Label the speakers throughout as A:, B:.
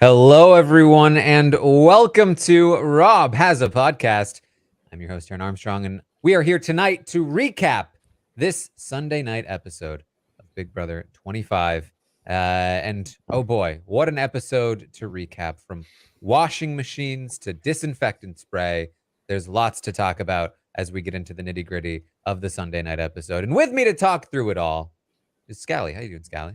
A: Hello, everyone, and welcome to Rob Has a Podcast. I'm your host, Taran Armstrong, and we are here tonight to recap this Sunday night episode of Big Brother 25. And oh boy, what an episode to recap, from washing machines to disinfectant spray. There's lots to talk about as we get into the nitty gritty of the Sunday night episode. And with me to talk through it all is Scally. How you doing, Scally?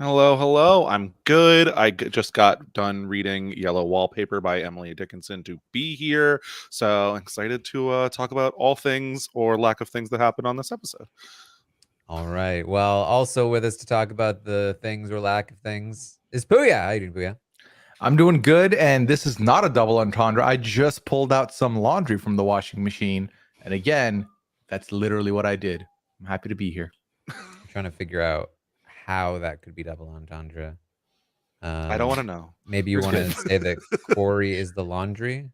B: Hello. I'm good. Just got done reading Yellow Wallpaper by Emily Dickinson to be here. So I'm excited to talk about all things or lack of things that happened on this episode.
A: All right. Well, also with us to talk about the things or lack of things is Pooya. How you doing, Pooya?
C: I'm doing good, and this is not a double entendre. I just pulled out some laundry from the washing machine, and again, that's literally what I did. I'm happy to be here.
A: I'm trying to figure out how that could be double entendre.
B: I don't want to know.
A: Maybe you want to say that Corey is the laundry?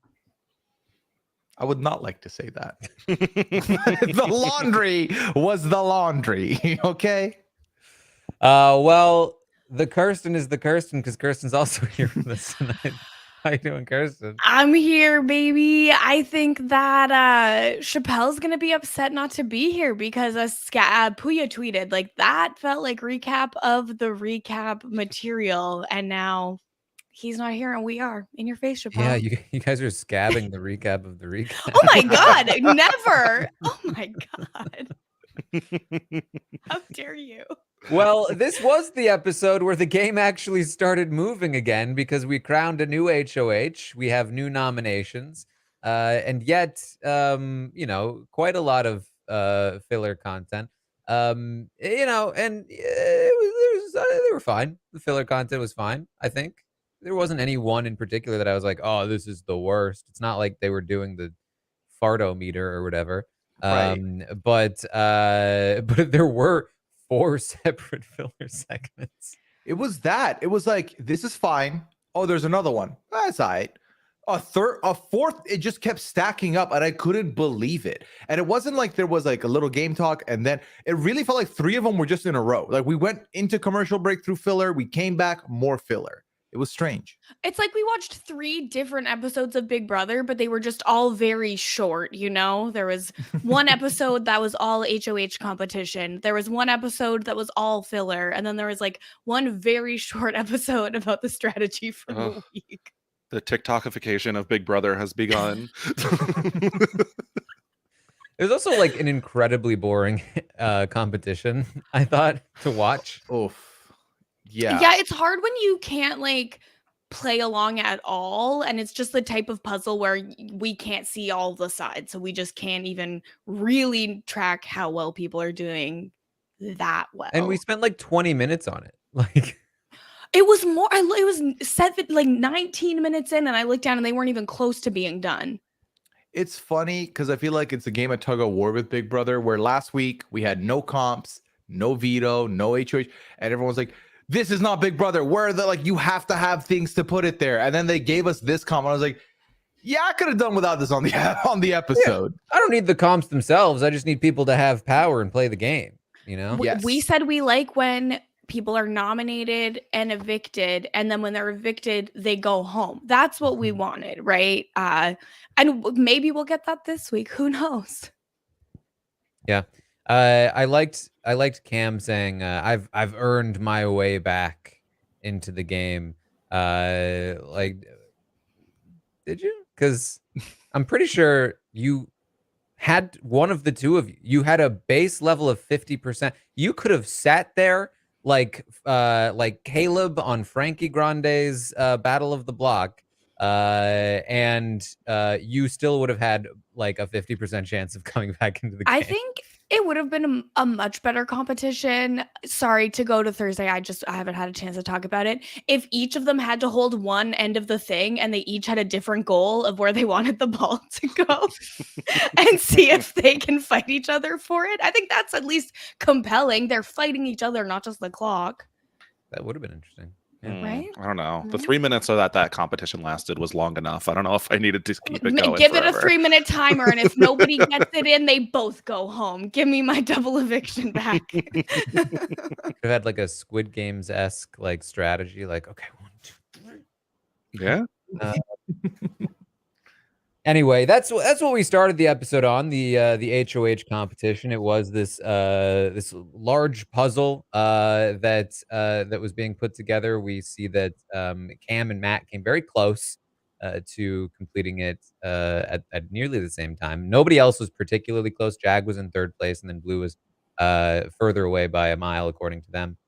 C: I would not like to say that. The laundry was the laundry, okay?
A: Well, the Kirsten is the Kirsten because Kirsten's also here with us tonight. How you doing, Kirsten?
D: I'm here, baby. I think that Chappelle's gonna be upset not to be here because Pooya tweeted like that felt like recap of the recap material, and now he's not here and we are. In your face, Chappelle.
A: Yeah, you guys are scabbing the recap of the recap.
D: Oh my god, never. Oh my god. How dare you?
A: Well, this was the episode where the game actually started moving again because we crowned a new HOH. We have new nominations, and yet, quite a lot of filler content. And they were fine. The filler content was fine. I think there wasn't any one in particular that I was like, oh, this is the worst. It's not like they were doing the fartometer or whatever.
C: Right.
A: But there were 4 separate filler segments.
C: It was that. It was like, this is fine. Oh, there's another one. That's all right. A fourth, it just kept stacking up, and I couldn't believe it. And it wasn't like there was like a little game talk, and then it really felt like 3 of them were just in a row. Like we went into commercial break through filler, we came back, more filler. It was strange.
D: It's like we watched 3 different episodes of Big Brother, but they were just all very short, you know? There was one episode that was all HOH competition. There was one episode that was all filler. And then there was like one very short episode about the strategy for the week.
B: The TikTokification of Big Brother has begun.
A: It was also like an incredibly boring competition, I thought, to watch.
C: Oof. Yeah.
D: Yeah, it's hard when you can't like play along at all, and it's just the type of puzzle where we can't see all the sides, so we just can't even really track how well people are doing that well.
A: And we spent like 20 minutes on it. Like
D: it was more. It was set like 19 minutes in, and I looked down, and they weren't even close to being done.
C: It's funny because I feel like it's a game of tug of war with Big Brother, where last week we had no comps, no veto, no HOH, and everyone was like, this is not Big Brother. Where the like you have to have things to put it there. And then they gave us this comment. I was like, yeah, I could have done without this on the episode.
A: Yeah, I don't need the comps themselves. I just need people to have power and play the game, you know?
C: Yes.
D: We said we like when people are nominated and evicted, and then when they're evicted, they go home. That's what we wanted, right? And maybe we'll get that this week. Who knows?
A: Yeah. I liked Cam saying, I've earned my way back into the game. Like, did you? Because I'm pretty sure you had one of the two of you. You had a base level of 50%. You could have sat there like Caleb on Frankie Grande's Battle of the Block, and you still would have had like a 50% chance of coming back into the game.
D: I think it would have been a much better competition. Sorry to go to Thursday. I haven't had a chance to talk about it. If each of them had to hold one end of the thing and they each had a different goal of where they wanted the ball to go and see if they can fight each other for it. I think that's at least compelling. They're fighting each other, not just the clock.
A: That would have been interesting. Yeah.
D: Right?
B: I don't know. The
D: Right?
B: 3 minutes that competition lasted was long enough. I don't know if I needed to keep it going
D: Give
B: forever.
D: it a 3-minute timer, and if nobody gets it in, they both go home. Give me my double eviction back.
A: Could have had like a Squid Games-esque like strategy, like, okay, 1, 2, 3.
B: Yeah.
A: Anyway, that's what we started the episode on, the HOH competition. It was this this large puzzle that was being put together. We see that Cam and Matt came very close to completing it at nearly the same time. Nobody else was particularly close. Jag was in third place, and then Blue was further away by a mile, according to them.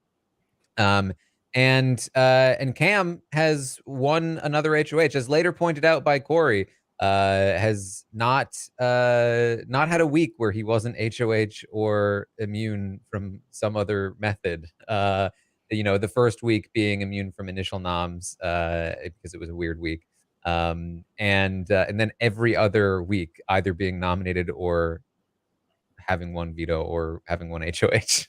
A: And Cam has won another HOH, as later pointed out by Corey. Has not had a week where he wasn't HOH or immune from some other method. You know, the first week being immune from initial noms because it was a weird week. And then every other week either being nominated or having one veto or having one HOH.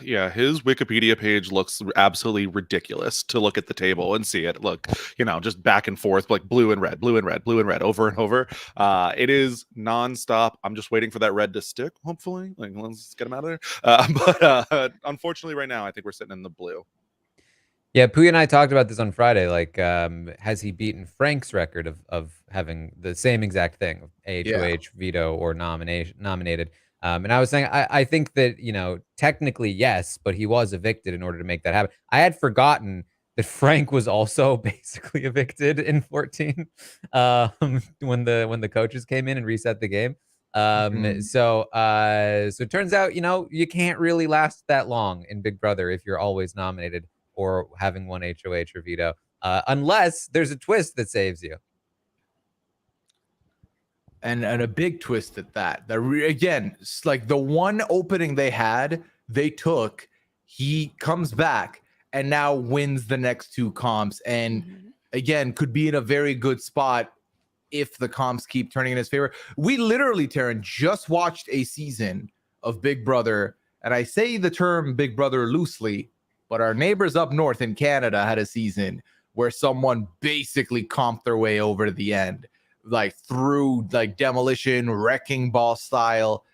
B: Yeah, his Wikipedia page looks absolutely ridiculous to look at the table and see it. Look, you know, just back and forth, like blue and red, blue and red, blue and red, over and over. It is nonstop. I'm just waiting for that red to stick, hopefully. Like, let's get him out of there. But unfortunately, right now, I think we're sitting in the blue.
A: Yeah, Pooya and I talked about this on Friday. Like, has he beaten Frank's record of having the same exact thing, HOH, veto, or nominated? And I was saying, I think that, you know, technically, yes, but he was evicted in order to make that happen. I had forgotten that Frank was also basically evicted in 14 when the coaches came in and reset the game. So it turns out, you know, you can't really last that long in Big Brother if you're always nominated or having one HOH or veto, unless there's a twist that saves you.
C: And a big twist at that. Again, it's like the one opening they had, they took. He comes back and now wins the next two comps, and again could be in a very good spot if the comps keep turning in his favor. We literally, Taran, just watched a season of Big Brother, and I say the term Big Brother loosely, but our neighbors up north in Canada had a season where someone basically comped their way over to the end, like through like demolition, wrecking ball style.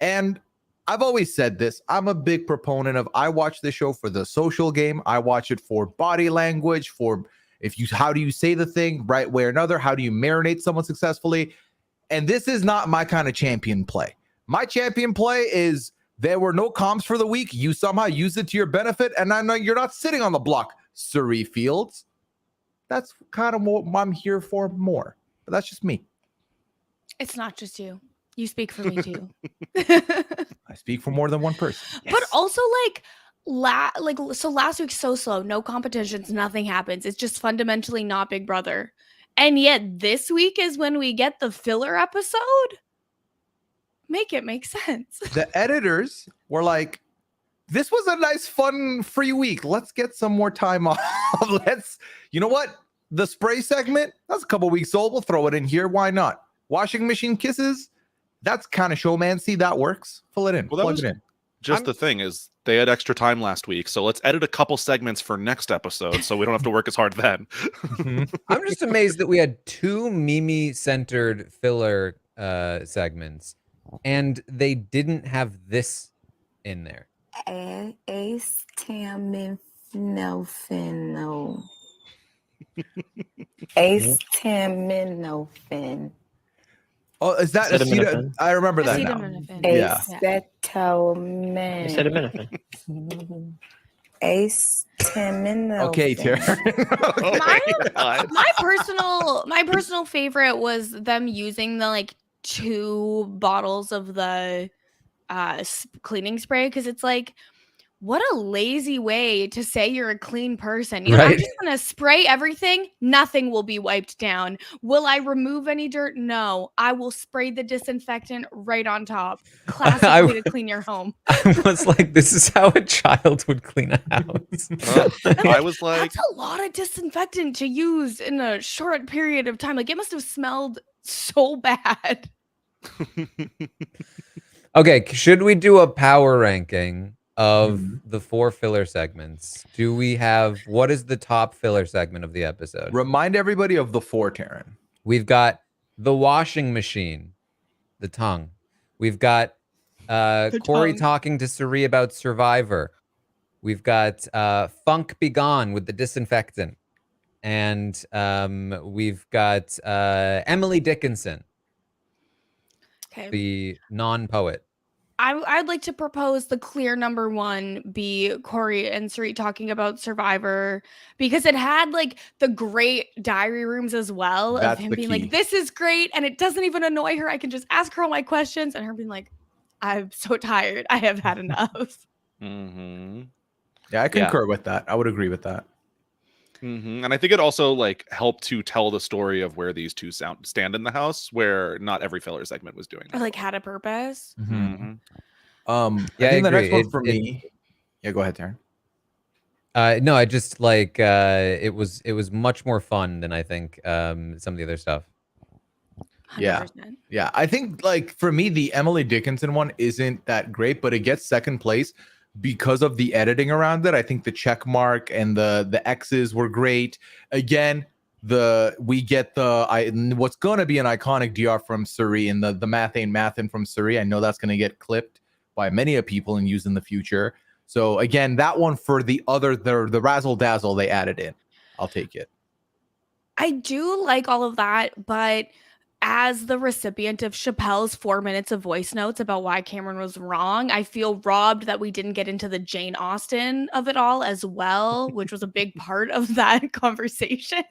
C: And I've always said this, I'm a big proponent of, I watch this show for the social game. I watch it for body language, for how do you say the thing right way or another? How do you marinate someone successfully? And this is not my kind of champion play. My champion play is there were no comps for the week. You somehow use it to your benefit. And I know you're not sitting on the block, Surrey Fields. That's kind of what I'm here for more. But that's just me.
D: It's not just you. You speak for me too.
C: I speak for more than one person.
D: Yes. But also so last week's so slow, no competitions, nothing happens. It's just fundamentally not Big Brother. And yet this week is when we get the filler episode. Make it make sense.
C: The editors were like, this was a nice, fun, free week. Let's get some more time off. You know what? The spray segment, that's a couple weeks old. We'll throw it in here. Why not? Washing machine kisses, that's kind of showmancy. That works. Fill it in.
B: Well, plug it in. Just the thing is, they had extra time last week, so let's edit a couple segments for next episode so we don't have to work as hard then.
A: I'm just amazed that we had 2 Mimi-centered filler segments, and they didn't have this in there.
E: Acetaminophen.
C: Oh, is that acetaminophen? I remember that now.
E: Yeah. Acetaminophen.
C: Okay, Taran.
D: My personal favorite was them using the like 2 bottles of the cleaning spray, because it's like, what a lazy way to say you're a clean person. You know, I'm just gonna spray everything, nothing will be wiped down. Will I remove any dirt? No. I will spray the disinfectant right on top. Classic way to clean your home.
A: I was like, this is how a child would clean a house.
B: I was like,
D: that's a lot of disinfectant to use in a short period of time. Like, it must have smelled so bad.
A: Okay, should we do a power ranking of the 4 filler segments? Do we have, what is the top filler segment of the episode?
C: Remind everybody of the 4, Taran.
A: We've got the washing machine, the tongue. We've got Corey talking to Suri about Survivor. We've got Funk Be Gone with the disinfectant. and we've got Emily Dickinson,
D: Okay.
A: the non-poet.
D: I'd like to propose the clear number one be Corey and Sarit talking about Survivor, because it had like the great diary rooms as well
C: That's
D: of him
C: the
D: being
C: key.
D: like, this is great, and it doesn't even annoy her. I can just ask her all my questions, and her being like, I'm so tired. I have had enough.
B: Mm-hmm.
C: Yeah, I concur with that. I would agree with that.
B: Mm-hmm. And I think it also like helped to tell the story of where these two stand in the house, where not every filler segment was doing
D: Or
B: that.
D: like had a purpose.
B: Mm-hmm.
A: Yeah,
C: I think the
A: agree.
C: next one for me. Yeah, go ahead, Taran.
A: No, I just like it was much more fun than I think some of the other stuff.
D: 100%.
C: Yeah, I think like for me, the Emily Dickinson one isn't that great, but it gets second place because of the editing around it. I think the check mark and the X's were great. Again, we get what's gonna be an iconic DR from Suri and the math ain't mathin' from Suri. I know that's gonna get clipped by many of people and used in the future. So again, that one for the razzle dazzle they added in. I'll take it.
D: I do like all of that, but as the recipient of Chappelle's 4 minutes of voice notes about why Cameron was wrong, I feel robbed that we didn't get into the Jane Austen of it all as well, which was a big part of that conversation.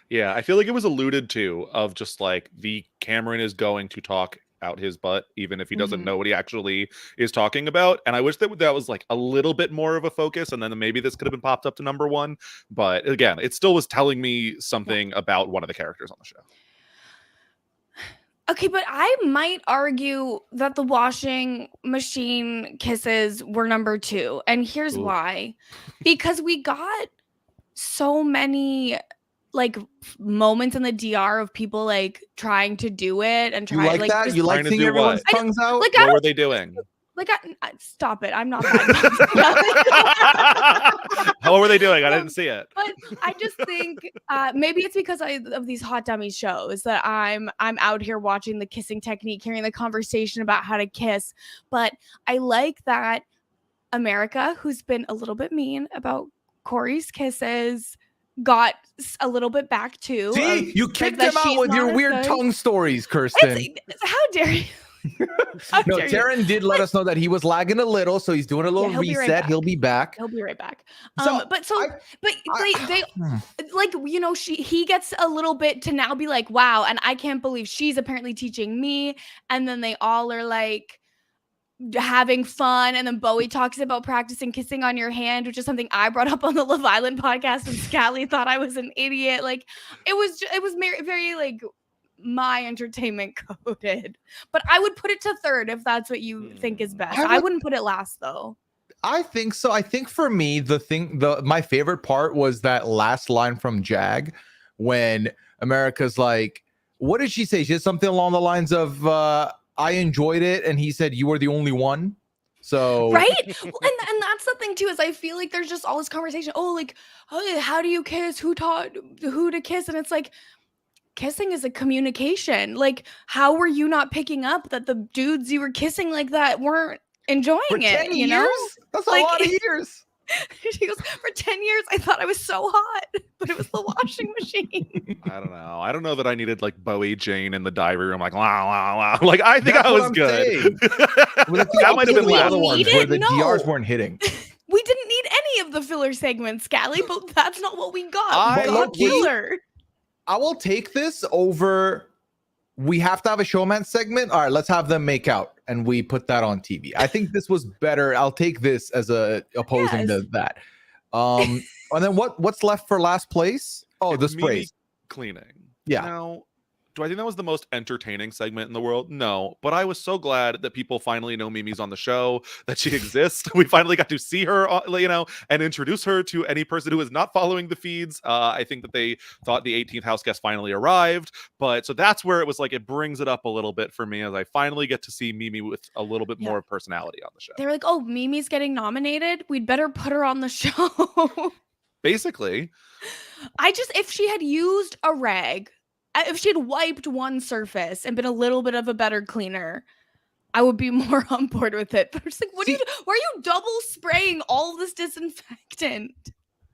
B: Yeah, I feel like it was alluded to of just like the Cameron is going to talk out his butt, even if he doesn't know what he actually is talking about. And I wish that was like a little bit more of a focus, and then maybe this could have been popped up to number one. But again, it still was telling me something about one of the characters on the show.
D: Okay, but I might argue that the washing machine kisses were number two. And here's why. Because we got so many like moments in the DR of people like trying to do it and trying
C: like that?
D: just,
C: You like
B: trying to
C: seeing
B: do
C: everyone's
B: what?
C: tongues out?
D: like,
B: What were they doing?
D: like stop it. I'm not that.
B: How were they doing? I didn't see it.
D: But I just think maybe it's because of these hot dummy shows that I'm out here watching the kissing technique, hearing the conversation about how to kiss. But I like that America, who's been a little bit mean about Corey's kisses, got a little bit back too.
C: See, you kicked them out with your weird tongue stories, Kirsten.
D: How dare you?
C: No, Taran did let us know that he was lagging a little, so he's doing a little reset. He'll be back.
D: He'll be right back.
C: So,
D: They like, you know, he gets a little bit to now be like, wow, and I can't believe she's apparently teaching me. And then they all are like having fun, and then Bowie talks about practicing kissing on your hand, which is something I brought up on the Love Island podcast, and Scally thought I was an idiot. Like it was very like my entertainment coded, but I would put it to third if that's what you think is best. I wouldn't put it last though.
C: I think so. I think for me, my favorite part was that last line from Jag when America's like, what did she say? She said something along the lines of, I enjoyed it. And he said, you were the only one. So
D: right. And that's the thing too, is I feel like there's just all this conversation. Oh, like, how do you kiss? Who taught who to kiss? And it's like, kissing is a communication. Like, how were you not picking up that the dudes you were kissing like that weren't enjoying
C: for
D: it?
C: 10
D: You
C: years?
D: know,
C: That's
D: like,
C: a lot of years.
D: She goes, for 10 years, I thought I was so hot, but it was the washing machine.
B: I don't know. I don't know that I needed like Bowie Jane in the diary room. Like, wow, wow, wow. Like, I think
C: That's
B: I
C: what
B: was
C: I'm
B: good.
C: That
B: might have been
C: the
B: last
C: other
B: one.
C: ones where the
D: No.
C: DRs weren't hitting.
D: We didn't need any of the filler segments, Scally, but that's not what we got.
C: I
D: We got
C: low-key-
D: filler.
C: I will take this over. We have to have a showman segment. All right, let's have them make out, and we put that on TV. I think this was better. I'll take this as a opposing to that. And then what's left for last place? Oh, the
B: It's Mimi
C: sprays.
B: cleaning.
C: Yeah.
B: Now, do I think that was the most entertaining segment in the world? No, but I was so glad that people finally know Mimi's on the show, that she exists. We finally got to see her, you know, and introduce her to any person who is not following the feeds. I think that they thought the 18th house guest finally arrived, but so that's where it was like, it brings it up a little bit for me as I finally get to see Mimi with a little bit more personality on the show.
D: They were like, oh, Mimi's getting nominated. We'd better put her on the show.
B: Basically.
D: If she had used a rag, if she had wiped one surface and been a little bit of a better cleaner, I would be more on board with it. But it's like, why are you double spraying all this disinfectant?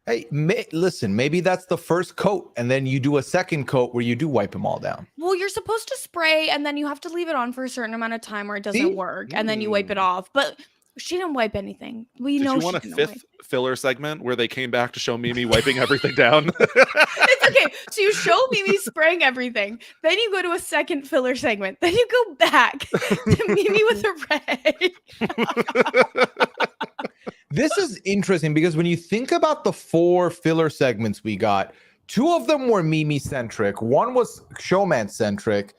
C: Hey, listen, maybe that's the first coat, and then you do a second coat where you do wipe them all down.
D: Well, you're supposed to spray, and then you have to leave it on for a certain amount of time, or it doesn't
C: See?
D: work, and then you wipe it off. But she didn't wipe anything. We
B: Did
D: know
B: you
D: she
B: want a
D: didn't
B: fifth
D: wipe.
B: filler segment where they came back to show Mimi wiping everything down?
D: It's okay. So you show Mimi spraying everything, then you go to a second filler segment, then you go back to Mimi with a ray.
C: This is interesting because when you think about the 4 filler segments we got, 2 of them were Mimi centric, one was Showman centric,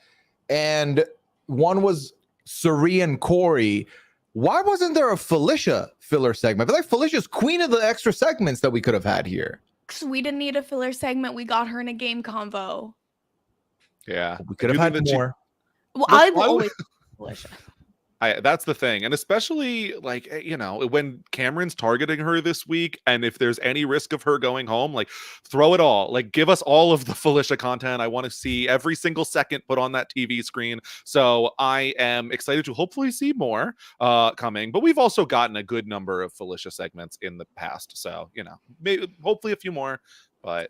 C: and one was Suri and Corey. Why wasn't there a Felicia filler segment? I feel like Felicia's queen of the extra segments that we could have had here.
D: Because we didn't need a filler segment. We got her in a game convo.
B: Yeah.
C: We could have had more.
D: Well,
B: Look,
D: I will
B: why would-
D: always Felicia.
B: That's the thing. And especially like, when Cameron's targeting her this week, and if there's any risk of her going home, like throw it all, like give us all of the Felicia content. I want to see every single second put on that TV screen. So I am excited to hopefully see more coming, but we've also gotten a good number of Felicia segments in the past. So, maybe hopefully a few more, but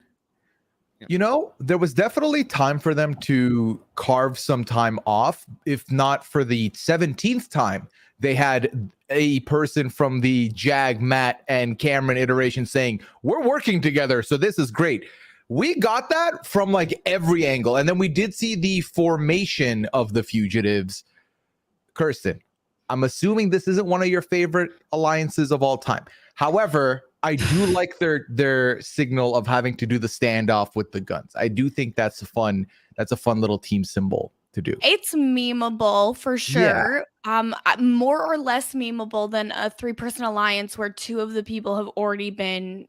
C: there was definitely time for them to carve some time off, if not for the 17th time they had a person from the Jag, Matt, and Cameron iteration saying, we're working together, so this is great. We got that from like every angle. And then we did see the formation of the fugitives. Kirsten, I'm assuming this isn't one of your favorite alliances of all time. However, I do like their signal of having to do the standoff with the guns. I do think that's a fun little team symbol to do.
D: It's memeable for sure. More or less memeable than a 3-person alliance where 2 of the people have already been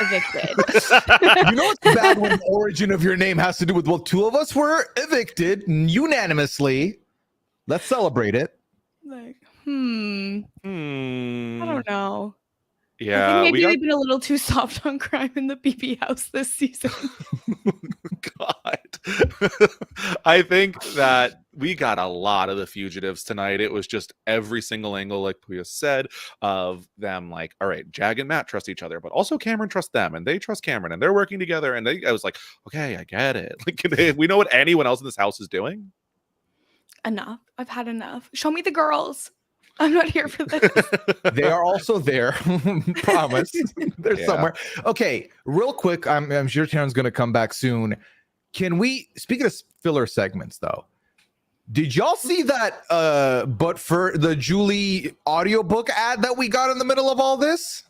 D: evicted.
C: You know what's bad when the origin of your name has to do with, well, 2 of us were evicted unanimously. Let's celebrate it.
D: Like, I don't know.
B: Yeah,
D: I think maybe we've been a little too soft on crime in the BB house this season.
B: God. I think that we got a lot of the fugitives tonight. It was just every single angle, like Pooya said, of them like, all right, Jag and Matt trust each other, but also Cameron trusts them, and they trust Cameron, and they're working together. And I was like, okay, I get it. Like, we know what anyone else in this house is doing.
D: Enough. I've had enough. Show me the girls. I'm not here for this.
C: They are also there. Promise. They're somewhere. Okay, real quick. I'm sure Taran's going to come back soon. Can we, speaking of filler segments, though, did y'all see that but for the Julie audiobook ad that we got in the middle of all this?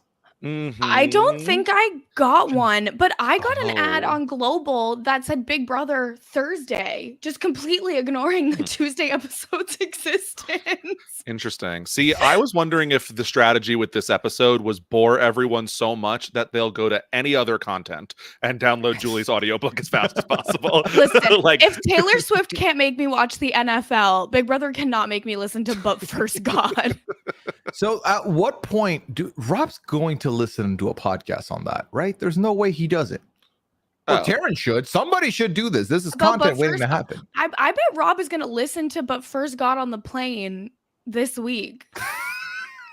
D: I don't think I got one, but I got an ad on Global that said Big Brother Thursday, just completely ignoring the Tuesday episode's existence.
B: Interesting. See, I was wondering if the strategy with this episode was bore everyone so much that they'll go to any other content and download Julie's audiobook as fast as possible.
D: Listen,
B: like,
D: if Taylor Swift can't make me watch the NFL, Big Brother cannot make me listen to But First God.
C: So at what point Rob's going to listen to a podcast on that, right? There's no way he doesn't. Well, Taran should. Somebody should do this. This is content waiting to happen.
D: I bet Rob is going to listen to But First God on the plane this week.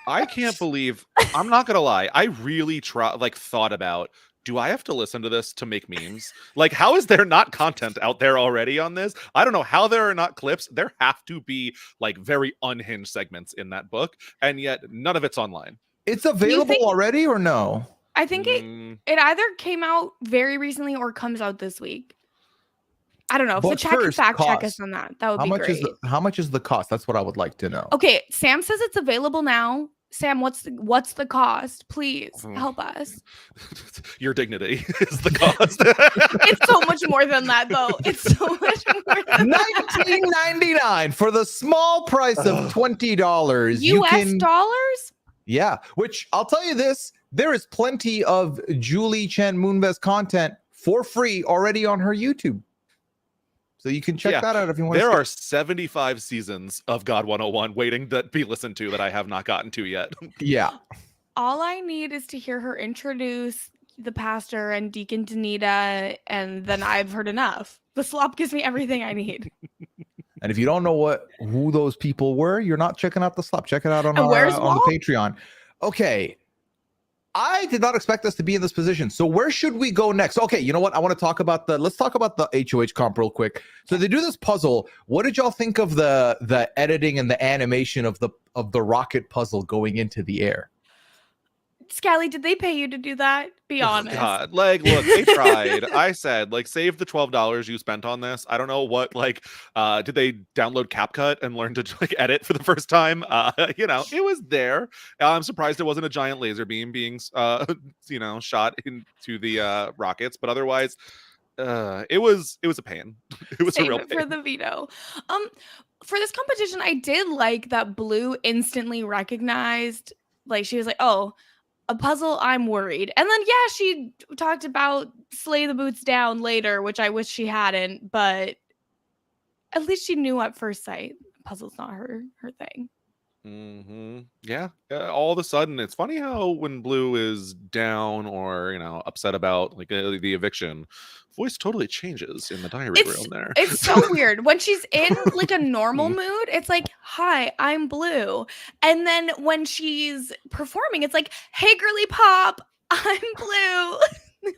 B: I can't believe, I'm not gonna lie, I really thought about, do I have to listen to this to make memes? Like, how is there not content out there already on this? I don't know how there are not clips. There have to be like very unhinged segments in that book, and yet none of it's online.
C: It's available already or no?
D: I think it either came out very recently or comes out this week. I don't know. If the chat can fact check us on that, that would be great.
C: How much is the cost? That's what I would like to know.
D: Okay, Sam says it's available now. Sam, what's the cost? Please help us.
B: Your dignity is the cost.
D: It's so much more than that, though. It's so much more than
C: $19.99 for the small price of $20.
D: US dollars?
C: Yeah, which I'll tell you this, there is plenty of Julie Chen Moonves content for free already on her YouTube. So you can check that out if you want.
B: There are 75 seasons of God 101 waiting to be listened to that I have not gotten to yet.
C: Yeah.
D: All I need is to hear her introduce the pastor and Deacon Danita, and then I've heard enough. The slop gives me everything I need.
C: And if you don't know who those people were, you're not checking out the slop. Check it out on the Patreon. Okay. I did not expect us to be in this position. So where should we go next? Okay, you know what? I want to talk about let's talk about the HOH comp real quick. So they do this puzzle. What did y'all think of the editing and the animation of the rocket puzzle going into the air?
D: Scally, did they pay you to do that? Be honest.
B: God, like, look, they tried. I said, like, save the $12 you spent on this. I don't know what, like, did they download CapCut and learn to like edit for the first time? You know, it was there. I'm surprised it wasn't a giant laser beam being, you know, shot into the rockets. But otherwise, it was a pain. It was
D: Save
B: a real
D: it
B: pain.
D: for the veto. For this competition, I did like that Blue instantly recognized. Like she was like, "Oh, a puzzle, I'm worried." And then yeah, she talked about slay the boots down later, which I wish she hadn't, but at least she knew at first sight puzzle's not her thing.
B: Yeah. All of a sudden, it's funny how when Blue is down or, you know, upset about like the eviction, voice totally changes in the diary room there.
D: It's so weird. When she's in like a normal mood, it's like, "Hi, I'm Blue." And then when she's performing, it's like, "Hey, girly pop, I'm Blue."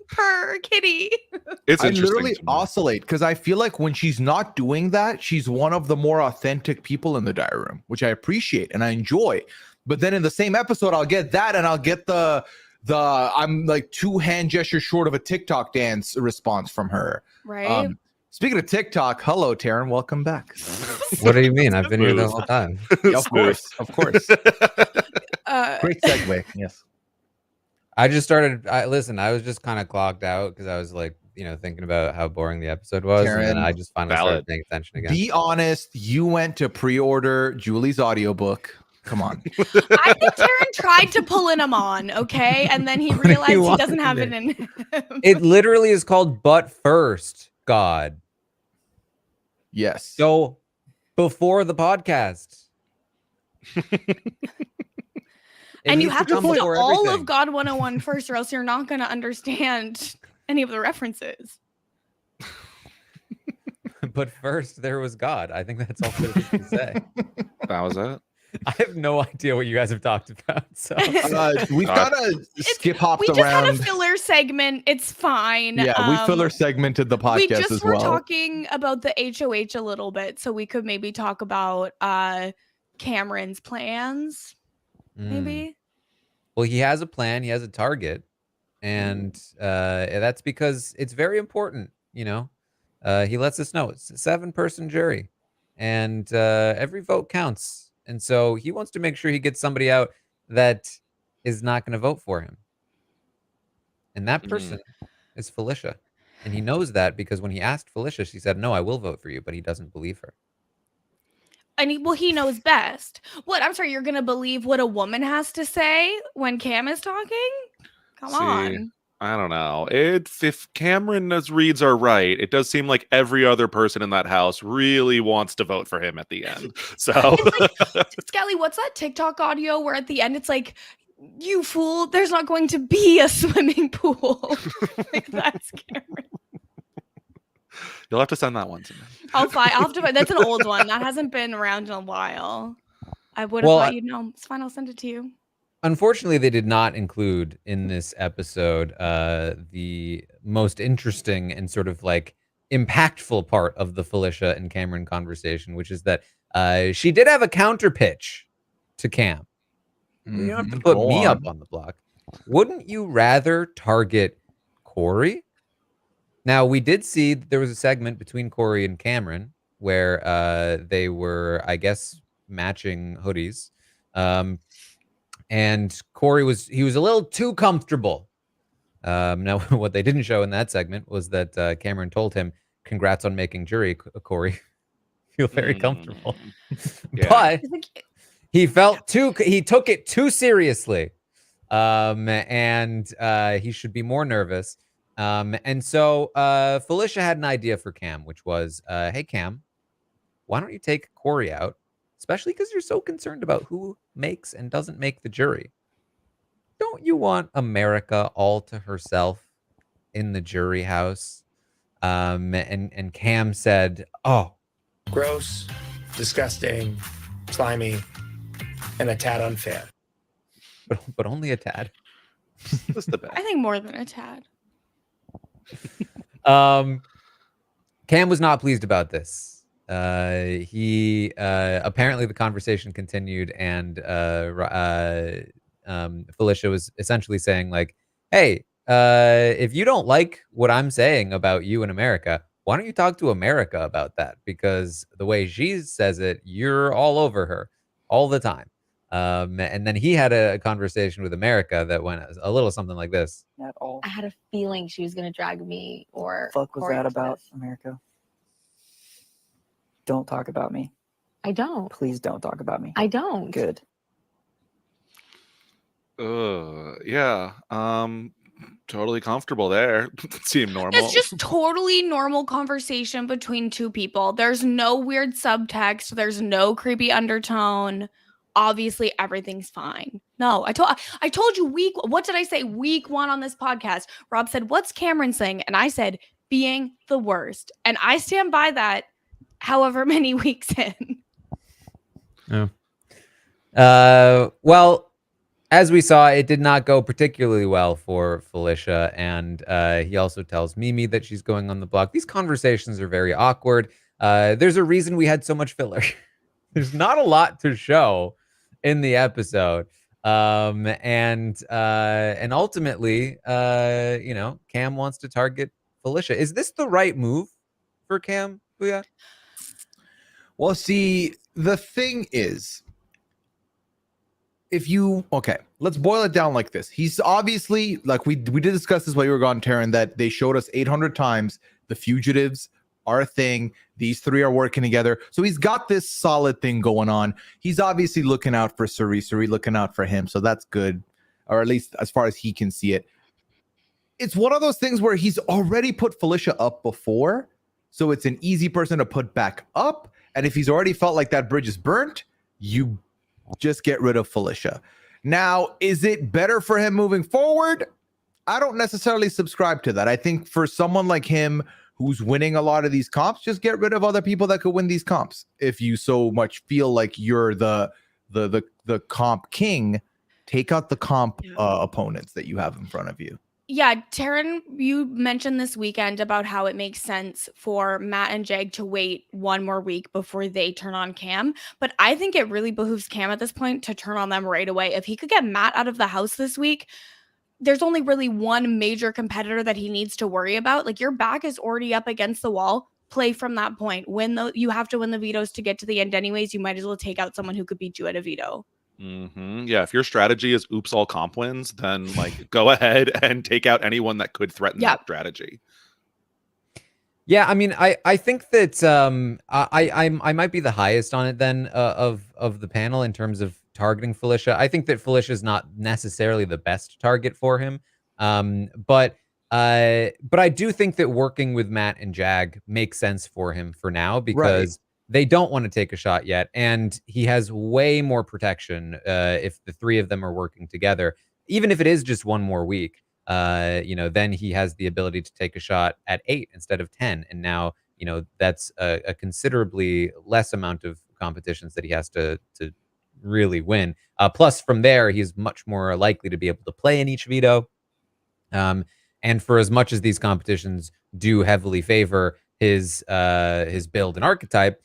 D: Per kitty.
B: It's
C: I
B: interesting
C: literally
B: to me.
C: oscillate because I feel like when she's not doing that, she's one of the more authentic people in the diary room, which I appreciate and I enjoy. But then in the same episode, I'll get that and I'll get the I'm like 2 hand gestures short of a TikTok dance response from her.
D: Right.
C: Speaking of TikTok, hello Taran, welcome back.
A: What do you mean? I've been here the whole time.
C: Yeah, of course. Great segue. Yes.
A: I just started. I was just kind of clogged out because I was like, you know, thinking about how boring the episode was, and then
C: Taran,
A: I just finally started paying attention again.
C: Be honest, you went to pre-order Julie's audiobook. Come on.
D: I think Taran tried to pull in him on, okay? And then he realized he doesn't have it in him.
A: It literally is called But First, God.
C: Yes.
A: So before the podcast.
D: And you
A: needs
D: have to
A: come
D: listen to
A: before
D: all
A: everything.
D: of God 101 first, or else you're not going to understand any of the references.
A: But first, there was God. I think that's all there is to say.
B: That was it.
A: I have no idea what you guys have talked about. So
C: We've kind of skip hopped
D: We just
C: around.
D: had a filler segment. It's fine.
C: Yeah, we filler segmented the podcast
D: we just
C: as
D: were
C: well.
D: talking about the HOH a little bit, so we could maybe talk about Cameron's plans. Maybe.
A: Well, he has a plan. He has a target, and that's because it's very important. You know, he lets us know it's a 7-person jury, and every vote counts. And so he wants to make sure he gets somebody out that is not going to vote for him, and that person is Felicia, and he knows that because when he asked Felicia, she said, "No, I will vote for you," but he doesn't believe her.
D: And he knows best. What? I'm sorry, you're gonna believe what a woman has to say when Cam is talking? Come on.
B: I don't know. If Cameron's reads are right, it does seem like every other person in that house really wants to vote for him at the end. So,
D: Scally, what's that TikTok audio where at the end it's like, "You fool, there's not going to be a swimming pool." Like, that's Cameron.
B: you'll have to send that one to me.
D: I'll have to find. That's an old one. That hasn't been around in a while. I would have thought you'd know. It's fine. I'll send it to you.
A: Unfortunately, they did not include in this episode the most interesting and sort of like impactful part of the Felicia and Cameron conversation, which is that she did have a counter pitch to Cam. You don't have to put me up on the block. Wouldn't you rather target Corey? Now, we did see that there was a segment between Corey and Cameron where they were, I guess, matching hoodies. And Corey was a little too comfortable. Now, what they didn't show in that segment was that Cameron told him, "Congrats on making jury, Corey. Feel very comfortable."
B: Yeah.
A: But he took it too seriously. And he should be more nervous. And so Felicia had an idea for Cam, which was, "Hey, Cam, why don't you take Corey out? Especially because you're so concerned about who makes and doesn't make the jury. Don't you want America all to herself in the jury house?" And Cam said, "Oh,
F: gross, disgusting, slimy, and a tad unfair."
A: but only a tad.
B: Just a bit.
D: I think more than a tad.
A: Cam was not pleased about this. He apparently the conversation continued, and Felicia was essentially saying like, "Hey, if you don't like what I'm saying about you in America, why don't you talk to America about that? Because the way she says it, you're all over her all the time." And then he had a conversation with America that went a little something like this.
G: At all.
H: I had a feeling she was going to drag me or.
G: Fuck was
H: Corey
G: that
H: into
G: about,
H: this.
G: America? Don't talk about me.
H: I don't.
G: Please don't talk about me.
H: I don't.
G: Good.
B: Yeah. Totally comfortable there. Seemed normal.
D: It's just totally normal conversation between two people. There's no weird subtext. There's no creepy undertone. Obviously, everything's fine. No, I told you what did I say week 1 on this podcast? Rob said, "What's Cameron saying?" And I said, "Being the worst." And I stand by that however many weeks in.
A: Well, as we saw, it did not go particularly well for Felicia, and he also tells Mimi that she's going on the block. These conversations are very awkward. There's a reason we had so much filler. There's not a lot to show in the episode, and ultimately, Cam wants to target Felicia. Is this the right move for Cam, Pooya?
C: Well, see, the thing is, let's boil it down like this. He's obviously, like we did discuss this while you were gone, Taran, that they showed us 800 times the fugitives are a thing. These 3 are working together. So he's got this solid thing going on. He's obviously looking out for Suri looking out for him. So that's good, or at least as far as he can see it. It's one of those things where he's already put Felicia up before. So it's an easy person to put back up. And if he's already felt like that bridge is burnt, you just get rid of Felicia. Now, is it better for him moving forward? I don't necessarily subscribe to that. I think for someone like him who's winning a lot of these comps, just get rid of other people that could win these comps. If you so much feel like you're the comp king, take out the comp opponents that you have in front of you.
D: Yeah, Taran, you mentioned this weekend about how it makes sense for Matt and Jag to wait 1 more week before they turn on Cam. But I think it really behooves Cam at this point to turn on them right away. If he could get Matt out of the house this week, there's only really one major competitor that he needs to worry about. Like, your back is already up against the wall. Play from that point. You have to win the vetoes to get to the end anyways. You might as well take out someone who could beat you at a veto.
B: Yeah, if your strategy is oops all comp wins, then like go ahead and take out anyone that could threaten that strategy.
A: Yeah, I mean, I think that I might be the highest on it then of the panel in terms of targeting Felicia. I think that Felicia is not necessarily the best target for him, but I do think that working with Matt and Jag makes sense for him for now because they don't want to take a shot yet, and he has way more protection if the 3 of them are working together. Even if it is just 1 more week, then he has the ability to take a shot at 8 instead of 10, and now that's a considerably less amount of competitions that he has to really win. Plus, from there, he's much more likely to be able to play in each veto. And for as much as these competitions do heavily favor his build and archetype,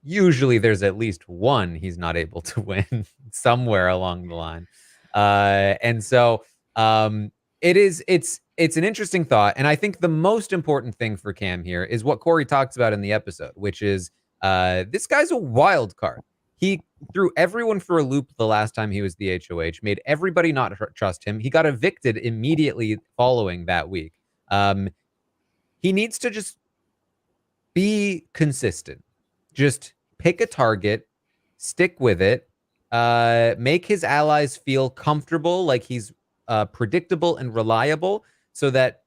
A: usually there's at least one he's not able to win somewhere along the line. And so it's an interesting thought. And I think the most important thing for Cam here is what Corey talks about in the episode, which is this guy's a wild card. He threw everyone for a loop the last time he was the HOH, made everybody not trust him. He got evicted immediately following that week. He needs to just be consistent. Just pick a target, stick with it, make his allies feel comfortable, like he's predictable and reliable, so that